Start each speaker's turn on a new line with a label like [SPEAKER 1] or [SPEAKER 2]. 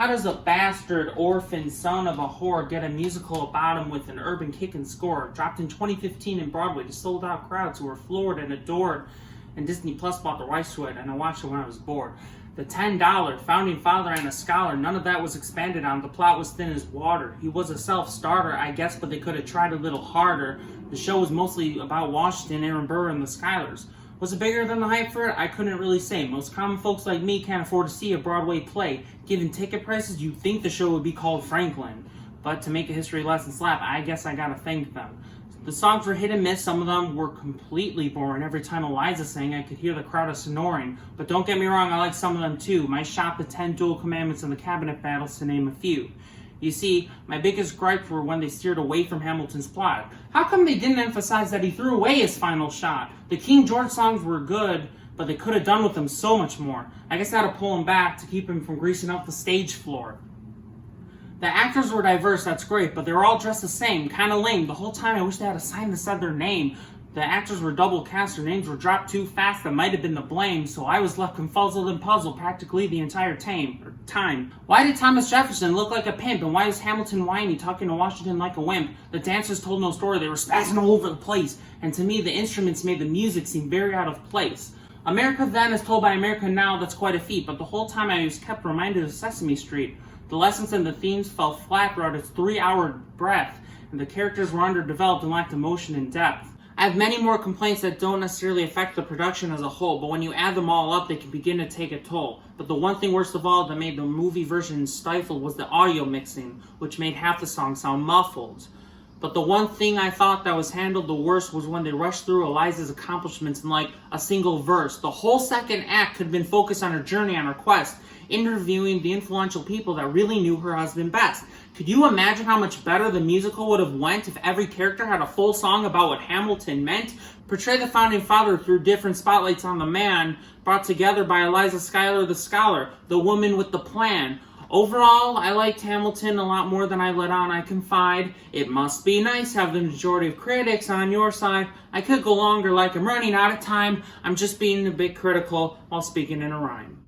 [SPEAKER 1] How does a bastard, orphan, son of a whore get a musical about him with an urban kick and score? Dropped in 2015 in Broadway to sold-out crowds who were floored and adored, and Disney Plus bought the rights to it, and I watched it when I was bored. The $10, founding father and a scholar, none of that was expanded on. The plot was thin as water. He was a self-starter, I guess, but they could have tried a little harder. The show was mostly about Washinton, Aaron Burr, and the Schuylars. Was it bigger than the hype for it? I couldn't really say. Most common folks like me can't afford to see a Broadway play. Given ticket prices, you'd think the show would be called Franklin. But to make a history lesson slap, I guess I gotta thank them. The songs were hit and miss. Some of them were completely boring. Every time Eliza sang, I could hear the crowd snoring. But don't get me wrong, I like some of them too. My shot, the 10 Dual Commandments, and the Cabinet Battles, to name a few. You see, my biggest gripes were when they steered away from Hamilton's plot. How come they didn't emphasize that he threw away his final shot? The King George songs were good, but they could have done with them so much more. I guess I had to pull him back to keep him from greasing up the stage floor. The actors were diverse, that's great, but they were all dressed the same, kinda lame. The whole time I wish they had a sign that said their name. The actors were double cast, their names were dropped too fast, that might have been the blame, so I was left confuzzled and puzzled practically the entire time. Why did Thomas Jefferson look like a pimp, and why is Hamilton whiny, talking to Washington like a wimp? The dancers told no story, they were spazzing all over the place, and to me the instruments made the music seem very out of place. America then is told by America now, that's quite a feat, but the whole time I was kept reminded of Sesame Street. The lessons and the themes fell flat throughout its 3-hour breadth, and the characters were underdeveloped and lacked emotion and depth. I have many more complaints that don't necessarily affect the production as a whole, but when you add them all up, they can begin to take a toll. But the one thing worst of all that made the movie version stifled was the audio mixing, which made half the song sound muffled. But the one thing I thought that was handled the worst was when they rushed through Eliza's accomplishments in like a single verse. The whole second act could have been focused on her journey on her quest, interviewing the influential people that really knew her husband best. Could you imagine how much better the musical would have went if every character had a full song about what Hamilton meant? Portray the founding father through different spotlights on the man, brought together by Eliza Schuyler the scholar, the woman with the plan. Overall, I liked Hamilton a lot more than I let on, I confide. It must be nice to have the majority of critics on your side. I could go longer like I'm running out of time. I'm just being a bit critical while speaking in a rhyme.